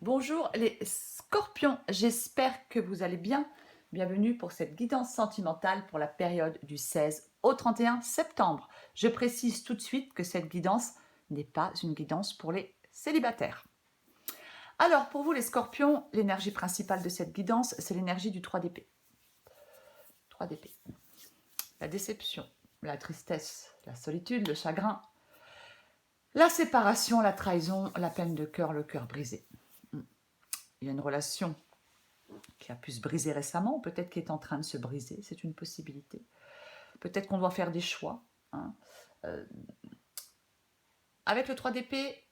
Bonjour les scorpions, j'espère que vous allez bien. Bienvenue pour cette guidance sentimentale pour la période du 16 au 31 septembre. Je précise tout de suite que cette guidance n'est pas une guidance pour les célibataires. Alors pour vous les scorpions, l'énergie principale de cette guidance, c'est l'énergie du 3 d'épée. 3 d'épée. La déception, la tristesse, la solitude, le chagrin, la séparation, la trahison, la peine de cœur, le cœur brisé. Il y a une relation qui a pu se briser récemment, peut-être qui est en train de se briser, c'est une possibilité. Peut-être qu'on doit faire des choix. Hein. Avec le 3 d'épée,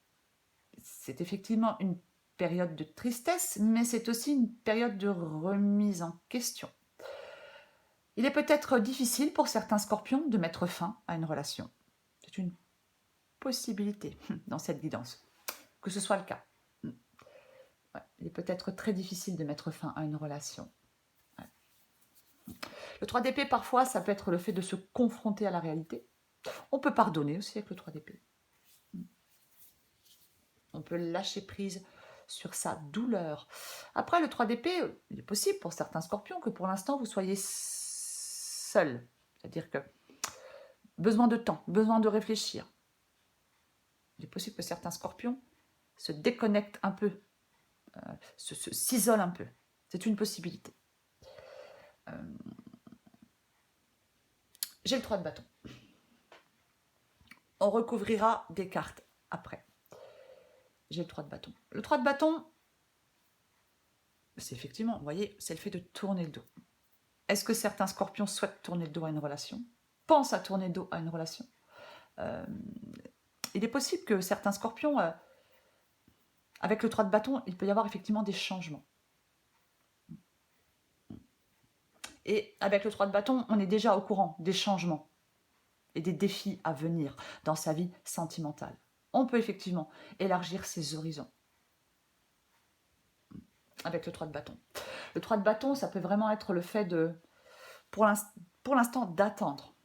c'est effectivement une période de tristesse, mais c'est aussi une période de remise en question. Il est peut-être difficile pour certains scorpions de mettre fin à une relation. C'est une possibilité dans cette guidance, que ce soit le cas. Ouais, il est peut-être très difficile de mettre fin à une relation. Le 3 d'épée, parfois, ça peut être le fait de se confronter à la réalité. On peut pardonner aussi avec le 3 d'épée. On peut lâcher prise sur sa douleur. Après, le 3 d'épée, il est possible pour certains scorpions que pour l'instant, vous soyez seul. C'est-à-dire que besoin de temps, besoin de réfléchir. Il est possible que certains scorpions se déconnectent un peu, s'isolent un peu. C'est une possibilité. J'ai le 3 de bâton. On recouvrira des cartes après. J'ai le 3 de bâton. Le 3 de bâton, c'est effectivement, vous voyez, c'est le fait de tourner le dos. Est-ce que certains scorpions souhaitent tourner le dos à une relation? Pensent à tourner le dos à une relation? Il est possible que certains scorpions, avec le 3 de bâton, il peut y avoir effectivement des changements. Et avec le 3 de bâton, on est déjà au courant des changements et des défis à venir dans sa vie sentimentale. On peut effectivement élargir ses horizons avec le 3 de bâton. Le 3 de bâton, ça peut vraiment être le fait de, pour l'instant, d'attendre.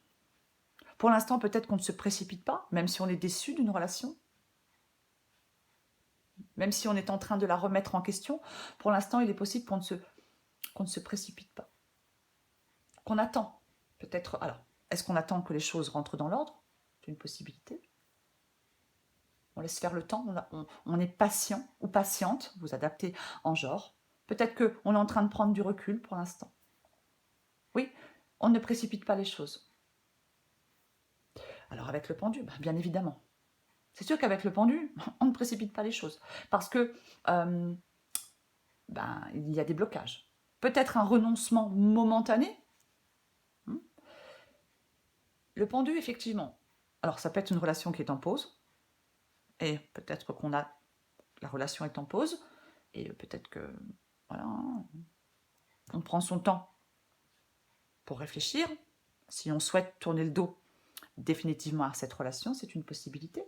Pour l'instant, peut-être qu'on ne se précipite pas, même si on est déçu d'une relation, même si on est en train de la remettre en question. Pour l'instant, il est possible qu'on ne se précipite pas, qu'on attend. Peut-être, alors, est-ce qu'on attend que les choses rentrent dans l'ordre? C'est une possibilité. On laisse faire le temps, on est patient ou patiente, vous adaptez en genre. Peut-être qu'on est en train de prendre du recul pour l'instant. Oui, on ne précipite pas les choses. Alors avec le pendu, bien évidemment. C'est sûr qu'avec le pendu, on ne précipite pas les choses. Parce que il y a des blocages. Peut-être un renoncement momentané. Le pendu, effectivement. Alors ça peut être une relation qui est en pause. Et peut-être qu'on a... La relation est en pause. Et peut-être que... Voilà. On prend son temps pour réfléchir. Si on souhaite tourner le dos définitivement à cette relation, c'est une possibilité.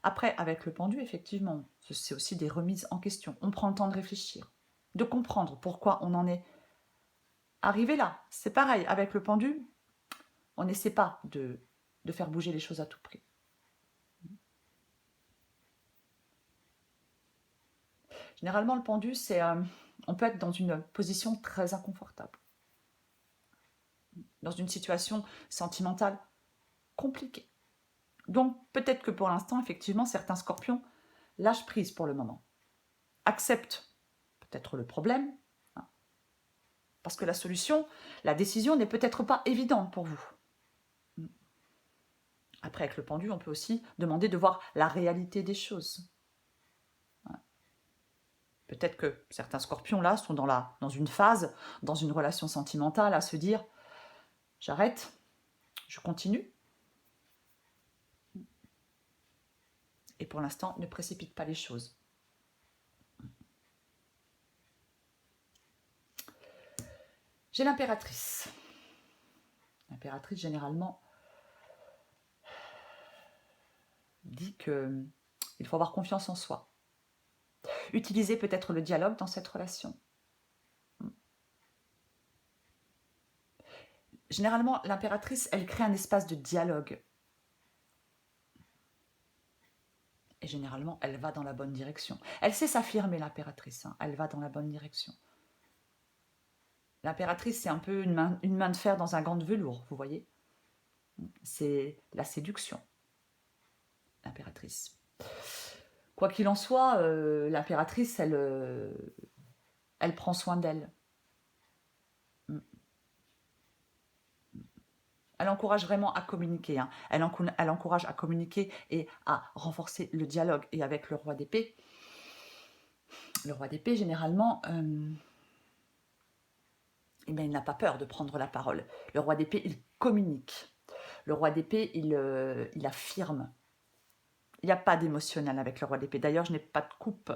Après, avec le pendu, effectivement, c'est aussi des remises en question. On prend le temps de réfléchir, de comprendre pourquoi on en est arrivé là. C'est pareil, avec le pendu, on n'essaie pas de faire bouger les choses à tout prix. Généralement, le pendu, on peut être dans une position très inconfortable, dans une situation sentimentale compliquée. Donc, peut-être que pour l'instant, effectivement, certains scorpions lâchent prise pour le moment, acceptent peut-être le problème, parce que la solution, la décision n'est peut-être pas évidente pour vous. Après, avec le pendu, on peut aussi demander de voir la réalité des choses. Peut-être que certains scorpions, là, sont dans une phase, dans une relation sentimentale, à se dire « j'arrête, je continue ». Et pour l'instant, ne précipite pas les choses. J'ai l'impératrice. L'impératrice, généralement, dit qu'il faut avoir confiance en soi. Utiliser peut-être le dialogue dans cette relation. Généralement, l'impératrice, elle crée un espace de dialogue. Et généralement, elle va dans la bonne direction. Elle sait s'affirmer, l'impératrice. Hein. Elle va dans la bonne direction. L'impératrice, c'est un peu une main de fer dans un gant de velours, vous voyez. C'est la séduction, l'impératrice. Quoi qu'il en soit, l'impératrice, elle prend soin d'elle. Elle encourage vraiment à communiquer. Hein. Elle encourage à communiquer et à renforcer le dialogue. Et avec le roi d'épée, généralement, eh bien, il n'a pas peur de prendre la parole. Le roi d'épée, il communique. Le roi d'épée, il affirme. Il n'y a pas d'émotionnel avec le roi d'épée. D'ailleurs, je n'ai pas de coupe.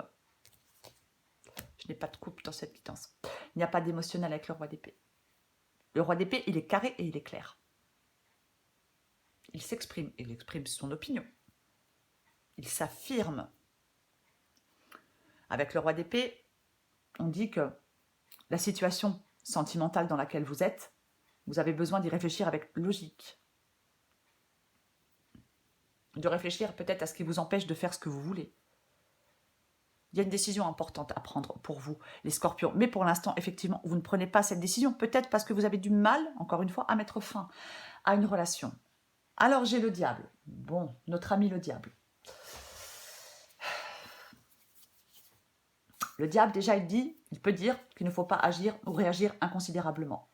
Je n'ai pas de coupe dans cette guidance. Il n'y a pas d'émotionnel avec le roi d'épée. Le roi d'épée, il est carré et il est clair. Il s'exprime. Il exprime son opinion. Il s'affirme. Avec le roi d'épée, on dit que la situation sentimentale dans laquelle vous êtes, vous avez besoin d'y réfléchir avec logique. De réfléchir peut-être à ce qui vous empêche de faire ce que vous voulez. Il y a une décision importante à prendre pour vous, les scorpions. Mais pour l'instant, effectivement, vous ne prenez pas cette décision. Peut-être parce que vous avez du mal, encore une fois, à mettre fin à une relation. Alors, j'ai le diable. Bon, notre ami le diable. Le diable, déjà, il peut dire qu'il ne faut pas agir ou réagir inconsidérablement.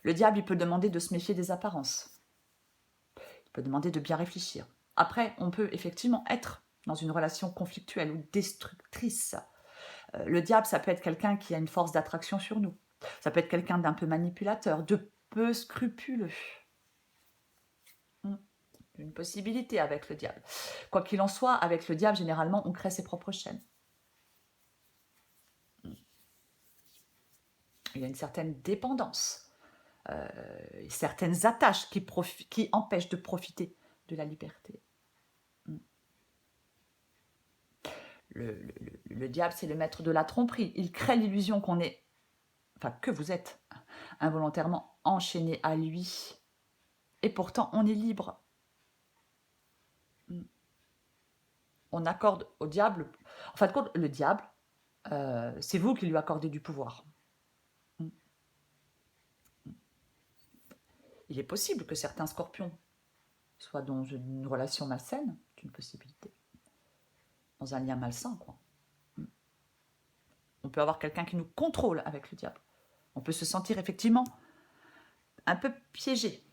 Le diable, il peut demander de se méfier des apparences. Il peut demander de bien réfléchir. Après, on peut effectivement être dans une relation conflictuelle ou destructrice. Le diable, ça peut être quelqu'un qui a une force d'attraction sur nous. Ça peut être quelqu'un d'un peu manipulateur, de peu scrupuleux. Une possibilité avec le diable. Quoi qu'il en soit, avec le diable, généralement, on crée ses propres chaînes. Il y a une certaine dépendance, certaines attaches qui empêchent de profiter de la liberté. Le diable, c'est le maître de la tromperie. Il crée l'illusion qu'on est, enfin que vous êtes involontairement enchaîné à lui. Et pourtant, on est libre. On accorde au diable, en fin de compte, le diable, c'est vous qui lui accordez du pouvoir. Il est possible que certains scorpions soient dans une relation malsaine, c'est une possibilité. Dans un lien malsain, quoi. On peut avoir quelqu'un qui nous contrôle avec le diable. On peut se sentir effectivement un peu piégé.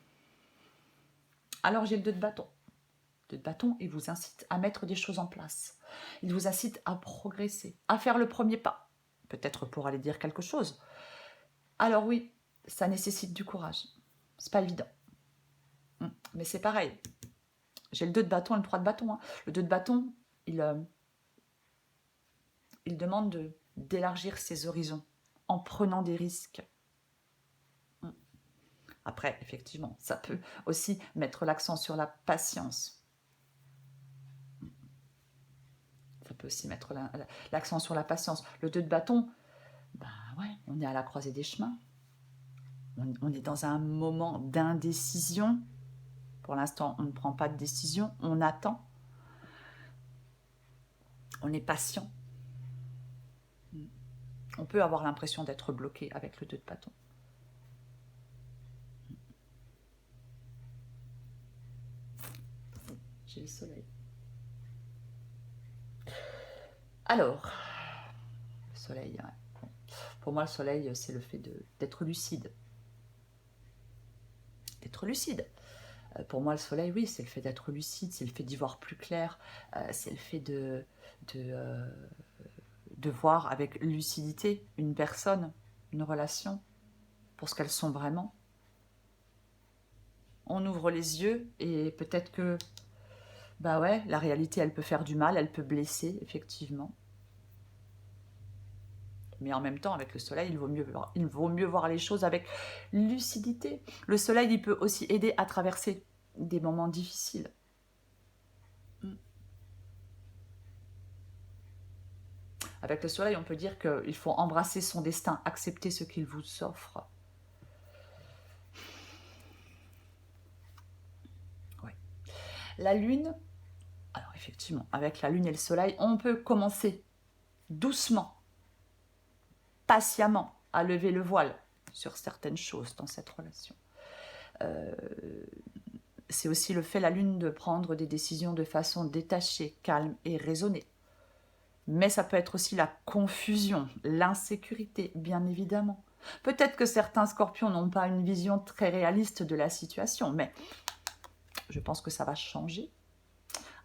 Alors j'ai le 2 de bâton. Le 2 de bâton, il vous incite à mettre des choses en place. Il vous incite à progresser, à faire le premier pas. Peut-être pour aller dire quelque chose. Alors oui, ça nécessite du courage. C'est pas évident. Mais c'est pareil. J'ai le 2 de bâton et le 3 de bâton. Hein. Le 2 de bâton, il demande d'élargir ses horizons en prenant des risques. Après, effectivement, ça peut aussi mettre l'accent sur la patience. Ça peut aussi mettre l'accent sur la patience. Le 2 de bâton, ben ouais, on est à la croisée des chemins. On est dans un moment d'indécision. Pour l'instant, on ne prend pas de décision, on attend. On est patient. On peut avoir l'impression d'être bloqué avec le 2 de bâton. J'ai le soleil. Alors, le soleil, ouais. Pour moi, le soleil, c'est le fait d'être lucide. D'être lucide. Pour moi, le soleil, oui, c'est le fait d'être lucide, c'est le fait d'y voir plus clair, c'est le fait de voir avec lucidité une personne, une relation, pour ce qu'elles sont vraiment. On ouvre les yeux et peut-être que, bah ouais, la réalité, elle peut faire du mal, elle peut blesser, effectivement. Mais en même temps, avec le soleil, il vaut mieux voir les choses avec lucidité. Le soleil, il peut aussi aider à traverser des moments difficiles. Avec le soleil, on peut dire qu'il faut embrasser son destin, accepter ce qu'il vous offre. Ouais. La lune, Alors effectivement, avec la lune et le soleil, on peut commencer doucement, patiemment, à lever le voile sur certaines choses dans cette relation. C'est aussi le fait, la lune, de prendre des décisions de façon détachée, calme et raisonnée. Mais ça peut être aussi la confusion, l'insécurité, bien évidemment. Peut-être que certains scorpions n'ont pas une vision très réaliste de la situation, mais je pense que ça va changer.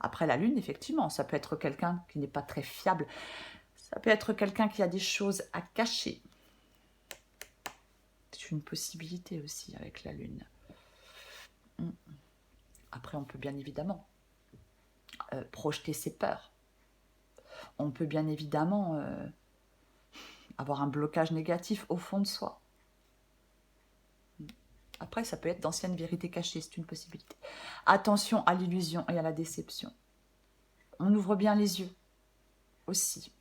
Après la lune, effectivement, ça peut être quelqu'un qui n'est pas très fiable. Ça peut être quelqu'un qui a des choses à cacher. C'est une possibilité aussi avec la lune. Après, on peut bien évidemment projeter ses peurs. On peut bien évidemment avoir un blocage négatif au fond de soi. Après, ça peut être d'anciennes vérités cachées, c'est une possibilité. Attention à l'illusion et à la déception. On ouvre bien les yeux aussi.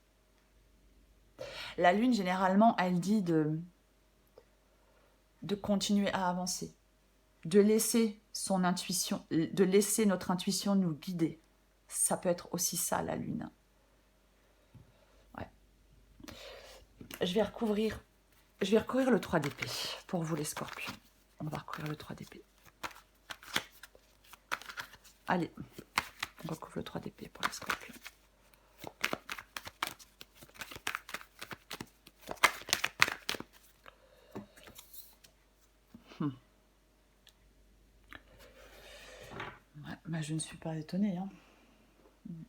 La lune, généralement, elle dit de continuer à avancer, de laisser son intuition, de laisser notre intuition nous guider. Ça peut être aussi ça, la lune. Ouais. Je vais recouvrir le 3 d'épée pour vous, les scorpions. On va recouvrir le 3 d'épée. Allez, on recouvre le 3 d'épée pour les scorpions. Ouais, bah je ne suis pas étonnée. Hein.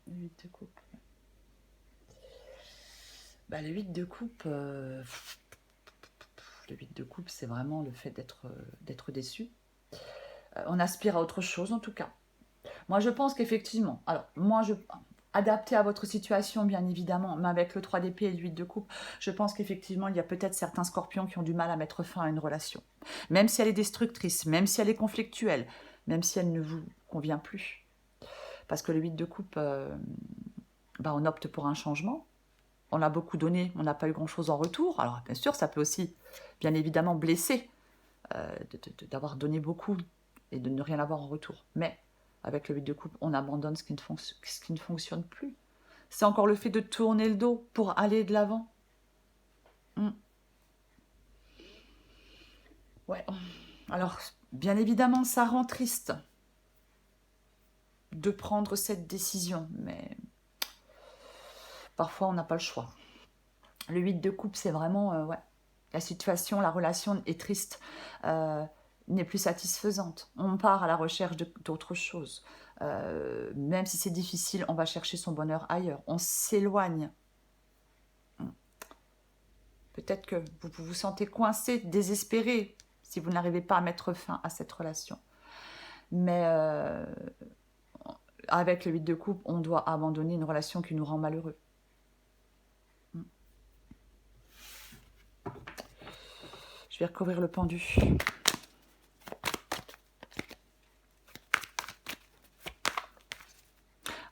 Le 8 de coupe. Bah, le 8 de coupe, le 8 de coupe, c'est vraiment le fait d'être déçu. On aspire à autre chose, en tout cas. Moi, je pense qu'effectivement, alors, adapté à votre situation, bien évidemment, mais avec le 3 d'épée et le 8 de coupe, je pense qu'effectivement, il y a peut-être certains scorpions qui ont du mal à mettre fin à une relation. Même si elle est destructrice, même si elle est conflictuelle, même si elle ne vous convient plus. Parce que le 8 de coupe, on opte pour un changement. On a beaucoup donné, on n'a pas eu grand-chose en retour. Alors, bien sûr, ça peut aussi, bien évidemment, blesser d'avoir donné beaucoup et de ne rien avoir en retour. Mais avec le 8 de coupe, on abandonne ce qui ne fonctionne plus. C'est encore le fait de tourner le dos pour aller de l'avant. Ouais. Alors, bien évidemment, ça rend triste de prendre cette décision, mais parfois, on n'a pas le choix. Le 8 de coupe, c'est vraiment... la situation, la relation est triste, n'est plus satisfaisante. On part à la recherche d'autre chose. Même si c'est difficile, on va chercher son bonheur ailleurs. On s'éloigne. Peut-être que vous vous sentez coincé, désespéré, si vous n'arrivez pas à mettre fin à cette relation. Mais avec le 8 de coupe, on doit abandonner une relation qui nous rend malheureux. Je vais recouvrir le pendu.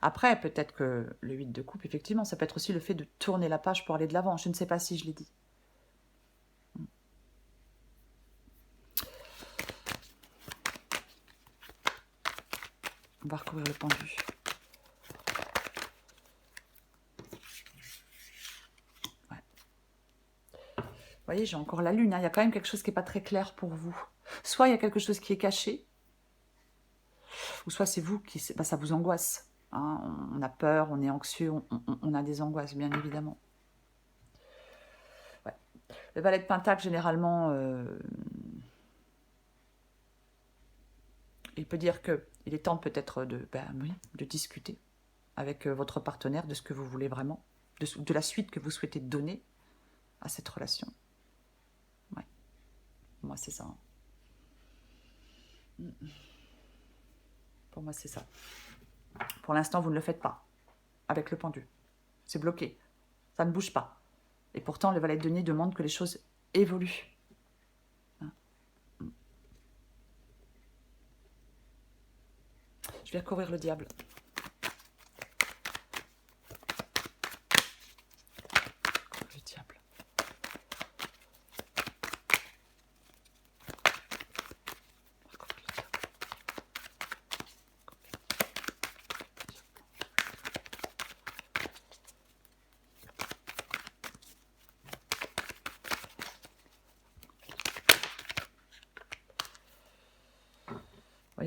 Après, peut-être que le 8 de coupe, effectivement, ça peut être aussi le fait de tourner la page pour aller de l'avant. Je ne sais pas si je l'ai dit. On va recouvrir le pendu. Ouais. Vous voyez, j'ai encore la lune. Hein. Il y a quand même quelque chose qui n'est pas très clair pour vous. Soit il y a quelque chose qui est caché, ou soit c'est vous qui... ça vous angoisse. Hein. On a peur, on est anxieux, on a des angoisses, bien évidemment. Ouais. Le valet de Pentacle, généralement, il peut dire qu'il est temps peut-être de discuter avec votre partenaire de ce que vous voulez vraiment, de la suite que vous souhaitez donner à cette relation. Ouais. Moi, c'est ça. Pour moi, c'est ça. Pour l'instant, vous ne le faites pas avec le pendu. C'est bloqué. Ça ne bouge pas. Et pourtant, le valet de denier demande que les choses évoluent. Je vais recouvrir le diable. Le diable.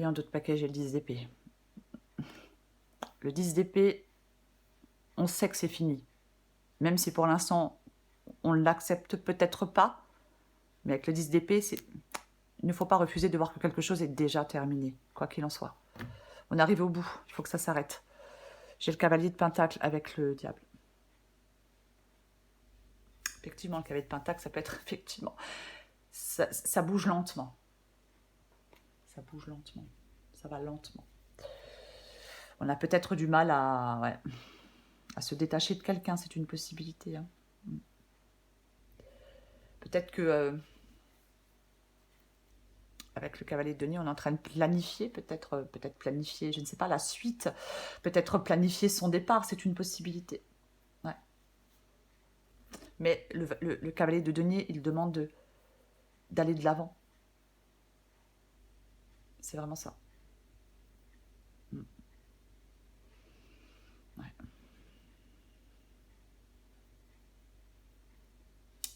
Et en d'autres paquets, j'ai le 10 d'épée. Le 10 d'épée, on sait que c'est fini. Même si pour l'instant, on ne l'accepte peut-être pas. Mais avec le 10 d'épée, il ne faut pas refuser de voir que quelque chose est déjà terminé, quoi qu'il en soit. On arrive au bout, il faut que ça s'arrête. J'ai le cavalier de pentacle avec le diable. Effectivement, le cavalier de pentacle, ça peut être effectivement... Ça bouge lentement. Ça bouge lentement. Ça va lentement. On a peut-être du mal à se détacher de quelqu'un, c'est une possibilité. Hein. Peut-être que... avec le cavalier de denier, on est en train de planifier, peut-être planifier, je ne sais pas, la suite, peut-être planifier son départ, c'est une possibilité. Ouais. Mais le cavalier de denier, il demande d'aller de l'avant. C'est vraiment ça. Ouais.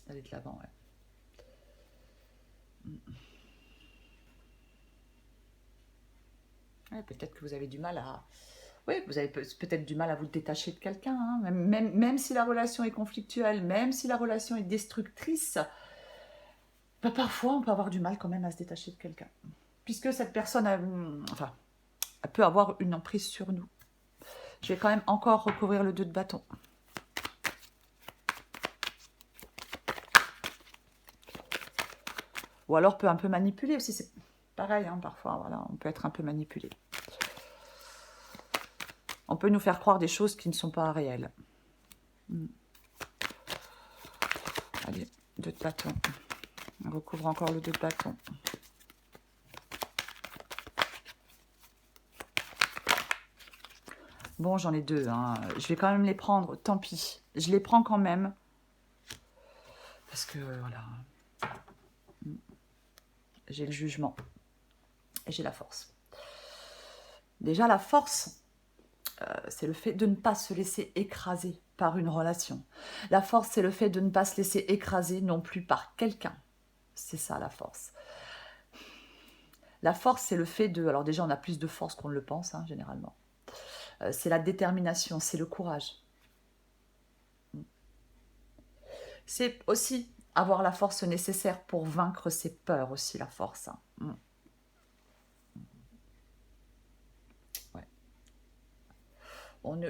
D'aller de l'avant, ouais. Ouais, peut-être que vous avez du mal à... Oui, vous avez peut-être du mal à vous détacher de quelqu'un, hein. Même si la relation est conflictuelle, même si la relation est destructrice, bah, parfois on peut avoir du mal quand même à se détacher de quelqu'un. Puisque cette personne elle peut avoir une emprise sur nous. Je vais quand même encore recouvrir le 2 de bâton. Ou alors peut un peu manipuler aussi, c'est pareil, hein, parfois, voilà, on peut être un peu manipulé. On peut nous faire croire des choses qui ne sont pas réelles. Allez, 2 de bâton. On recouvre encore le 2 de bâton. Bon, j'en ai 2, hein. Je vais quand même les prendre, tant pis. Je les prends quand même. Parce que, voilà. J'ai le jugement. Et j'ai la force. Déjà, la force, c'est le fait de ne pas se laisser écraser par une relation. La force, c'est le fait de ne pas se laisser écraser non plus par quelqu'un. C'est ça, la force. La force, c'est le fait de... Alors déjà, on a plus de force qu'on ne le pense, hein, généralement. C'est la détermination, c'est le courage. C'est aussi avoir la force nécessaire pour vaincre ses peurs, aussi, la force. Hein. Ouais.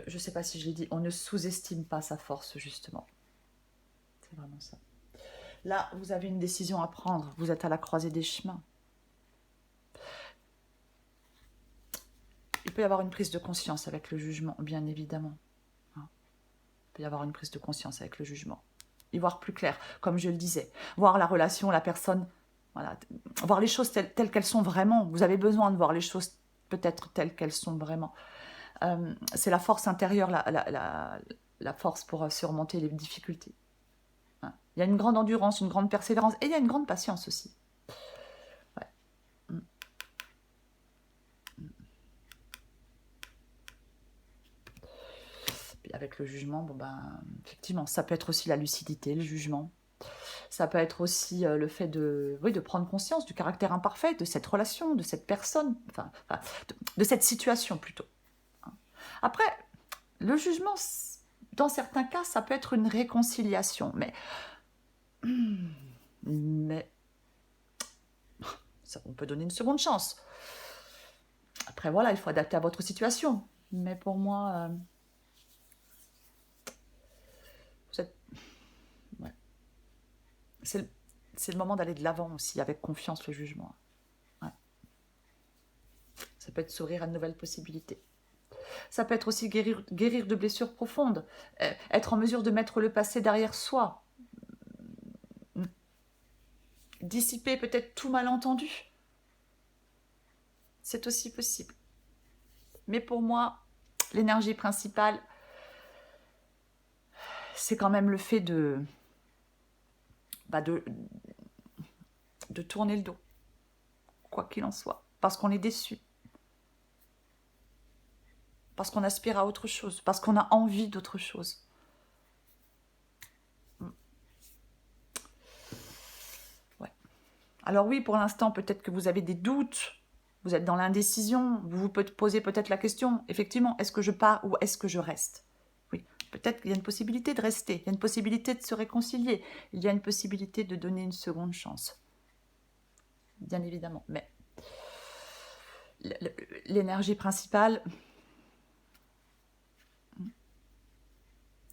Je ne sais pas si je l'ai dit, on ne sous-estime pas sa force, justement. C'est vraiment ça. Là, vous avez une décision à prendre. Vous êtes à la croisée des chemins. Il peut y avoir une prise de conscience avec le jugement, bien évidemment. Il peut y avoir une prise de conscience avec le jugement. Y voir plus clair, comme je le disais. Voir la relation, la personne, voilà, voir les choses telles qu'elles sont vraiment. Vous avez besoin de voir les choses peut-être telles qu'elles sont vraiment. C'est la force intérieure, la force pour surmonter les difficultés. Hein. Il y a une grande endurance, une grande persévérance, et il y a une grande patience aussi. Ouais. Avec le jugement, bon ben, effectivement, ça peut être aussi la lucidité, le jugement. Ça peut être aussi le fait de prendre conscience du caractère imparfait de cette relation, de cette personne, de cette situation plutôt. Après, le jugement, dans certains cas, ça peut être une réconciliation, mais on peut donner une seconde chance. Après, voilà, il faut adapter à votre situation. Mais pour moi, vous êtes... Ouais. C'est le moment d'aller de l'avant aussi, avec confiance, le jugement. Ouais. Ça peut être s'ouvrir à de nouvelles possibilités. Ça peut être aussi guérir de blessures profondes, être en mesure de mettre le passé derrière soi, dissiper peut-être tout malentendu. C'est aussi possible. Mais pour moi, l'énergie principale, c'est quand même le fait de tourner le dos, quoi qu'il en soit, parce qu'on est déçu, parce qu'on aspire à autre chose, parce qu'on a envie d'autre chose. Ouais. Alors oui, pour l'instant, peut-être que vous avez des doutes, Vous êtes dans l'indécision, vous vous posez peut-être la question, effectivement, est-ce que je pars ou est-ce que je reste? Oui, peut-être qu'il y a une possibilité de rester, il y a une possibilité de se réconcilier, il y a une possibilité de donner une seconde chance. Bien évidemment, mais l'énergie principale,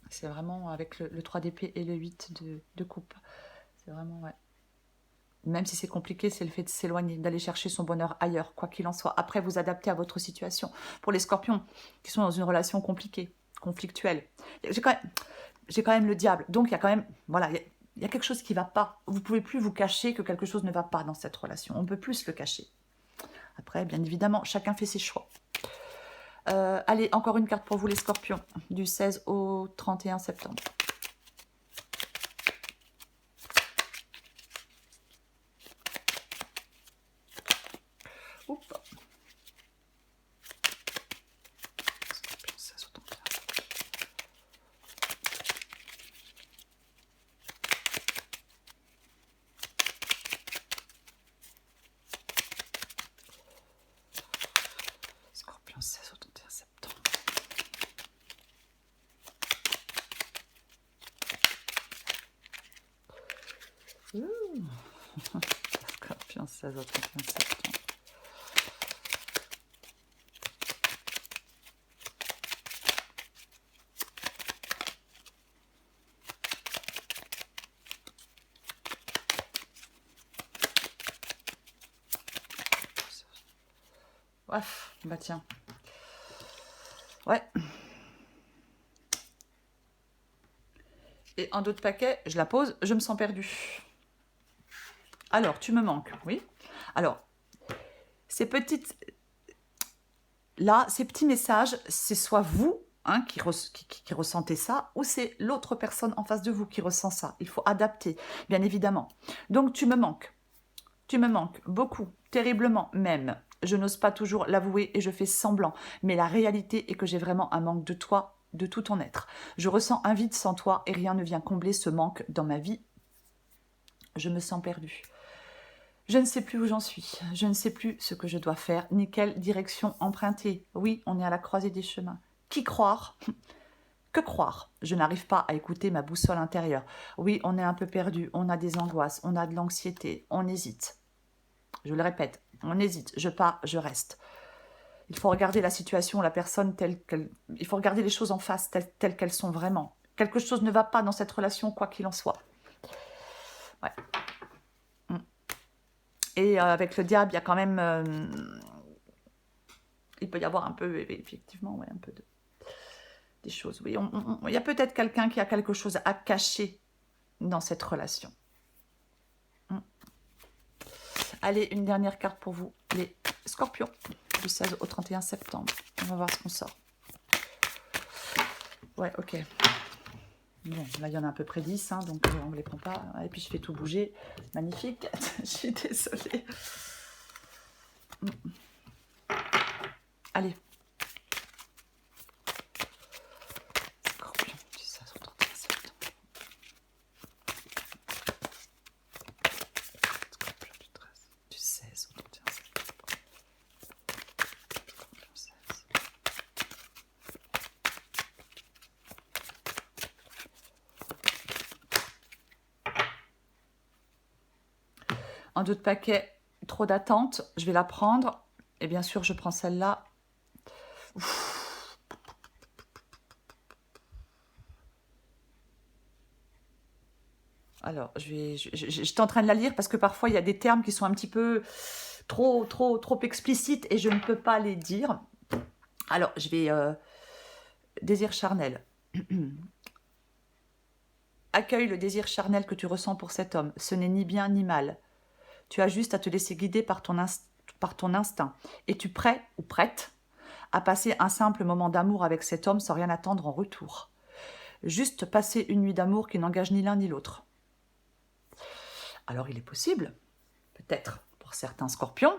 c'est vraiment avec le 3 d'épée et le 8 de coupe. C'est vraiment, ouais. Même si c'est compliqué, c'est le fait de s'éloigner, d'aller chercher son bonheur ailleurs, quoi qu'il en soit. Après, vous adaptez à votre situation. Pour les scorpions qui sont dans une relation compliquée, conflictuelle, j'ai quand même le diable. Donc, il y a quand même, voilà, il y a quelque chose qui ne va pas. Vous ne pouvez plus vous cacher que quelque chose ne va pas dans cette relation. On ne peut plus se le cacher. Après, bien évidemment, chacun fait ses choix. Allez, encore une carte pour vous les scorpions, du 16 au 31 septembre. Oups. Scorpion 16 au 31. Scorpion 16 au 31 septembre. Scorpion 16 au 31 septembre. Ouf, bah tiens. Ouais. Et un autre paquet, je la pose, je me sens perdue. Alors, tu me manques, oui. Alors, ces petites... Là, ces petits messages, c'est soit vous hein, qui ressentez ça, ou c'est l'autre personne en face de vous qui ressent ça. Il faut adapter, bien évidemment. Donc, tu me manques. Tu me manques beaucoup, terriblement même. Je n'ose pas toujours l'avouer et je fais semblant. Mais la réalité est que j'ai vraiment un manque de toi, de tout ton être. Je ressens un vide sans toi et rien ne vient combler ce manque dans ma vie. Je me sens perdue. Je ne sais plus où j'en suis. Je ne sais plus ce que je dois faire, ni quelle direction emprunter. Oui, on est à la croisée des chemins. Qui croire? Que croire? Je n'arrive pas à écouter ma boussole intérieure. Oui, on est un peu perdu, on a des angoisses, on a de l'anxiété, on hésite. Je le répète, on hésite, je pars, je reste. Il faut regarder la situation, la personne telle qu'elle... Il faut regarder les choses en face, telles qu'elles sont vraiment. Quelque chose ne va pas dans cette relation, quoi qu'il en soit. Ouais. Et avec le diable, il y a quand même... il peut y avoir un peu, effectivement, ouais, un peu des choses. Oui, il y a peut-être quelqu'un qui a quelque chose à cacher dans cette relation. Allez, une dernière carte pour vous, les scorpions, du 16 au 31 septembre. On va voir ce qu'on sort. Ouais, ok. Bon, là, il y en a à peu près 10, hein, donc on ne les prend pas. Et puis, je fais tout bouger. Magnifique. Je suis désolée. Allez. Scorpion, du 16 au 31 septembre. Scorpion, du 16 au 31 septembre. Scorpion 16. Un autre paquet, trop d'attente, je vais la prendre. Et bien sûr, je prends celle-là. Alors, j'étais en train de la lire parce que parfois, il y a des termes qui sont un petit peu trop explicites et je ne peux pas les dire. Alors, je vais... désir charnel. Accueille le désir charnel que tu ressens pour cet homme. Ce n'est ni bien ni mal. Tu as juste à te laisser guider par ton instinct. Es-tu prêt ou prête à passer un simple moment d'amour avec cet homme sans rien attendre en retour? Juste passer une nuit d'amour qui n'engage ni l'un ni l'autre. Alors il est possible, peut-être pour certains scorpions,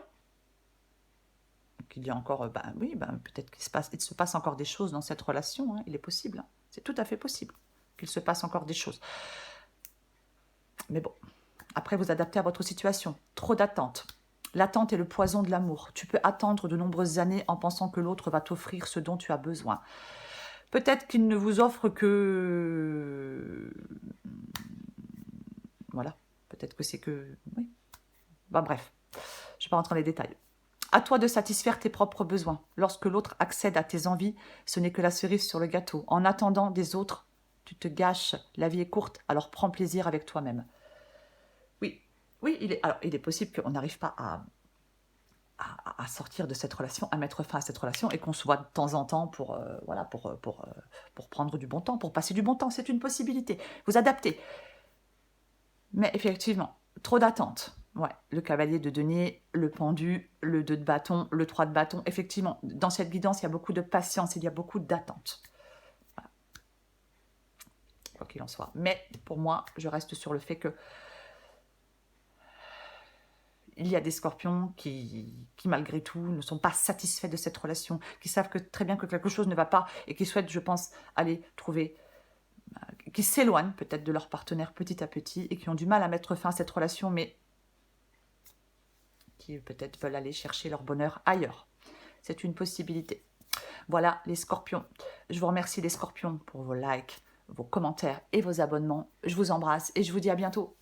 qu'il y a encore, peut-être qu'il se passe encore des choses dans cette relation, hein, il est possible, hein, c'est tout à fait possible qu'il se passe encore des choses. Mais bon, après vous adaptez à votre situation, trop d'attente. L'attente est le poison de l'amour. Tu peux attendre de nombreuses années en pensant que l'autre va t'offrir ce dont tu as besoin. Peut-être qu'il ne vous offre que... Voilà. Peut-être que c'est que... Oui. Bah, bref. Je ne vais pas rentrer dans les détails. À toi de satisfaire tes propres besoins. Lorsque l'autre accède à tes envies, ce n'est que la cerise sur le gâteau. En attendant des autres, tu te gâches. La vie est courte, alors prends plaisir avec toi-même. Oui, oui, il est possible qu'on n'arrive pas à sortir de cette relation, à mettre fin à cette relation et qu'on se voit de temps en temps pour, voilà, pour prendre du bon temps, pour passer du bon temps. C'est une possibilité. Vous adaptez. Mais effectivement, trop d'attentes. Ouais, le cavalier de denier, le pendu, le 2 de bâton, le 3 de bâton. Effectivement, dans cette guidance, il y a beaucoup de patience, il y a beaucoup d'attentes. Voilà. Quoi qu'il en soit. Mais pour moi, je reste sur le fait que il y a des scorpions qui, malgré tout, ne sont pas satisfaits de cette relation, qui savent très bien que quelque chose ne va pas et qui souhaitent, je pense, aller trouver, qui s'éloignent peut-être de leur partenaire petit à petit et qui ont du mal à mettre fin à cette relation, mais qui peut-être veulent aller chercher leur bonheur ailleurs. C'est une possibilité. Voilà les scorpions. Je vous remercie les scorpions pour vos likes, vos commentaires et vos abonnements. Je vous embrasse et je vous dis à bientôt.